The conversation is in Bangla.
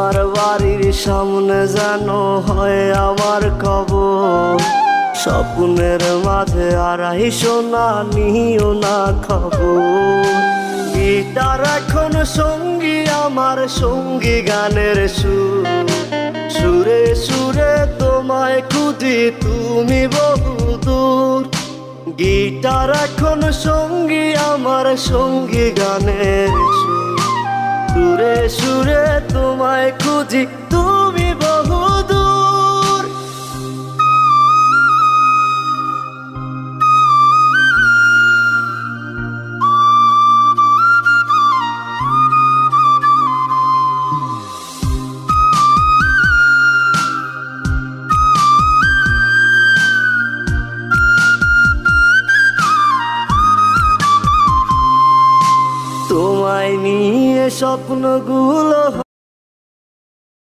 তোমার বাড়ির সামনে যেন হয় আমার কবর। স্বপ্নের মাঝে আড়াই সোনা নিও না খবর। গিটার এখন সঙ্গী আমার, সঙ্গী গানের সুর। সুরে সুরে তোমায় খুঁজি তুমি বহুদূর। গিটার এখন সঙ্গী আমার, সঙ্গী গানের সুর। সুরে সুরে তোমায় খুঁজি তুমি বহুদূর। তোমায় নিয়ে স্বপ্নগুলো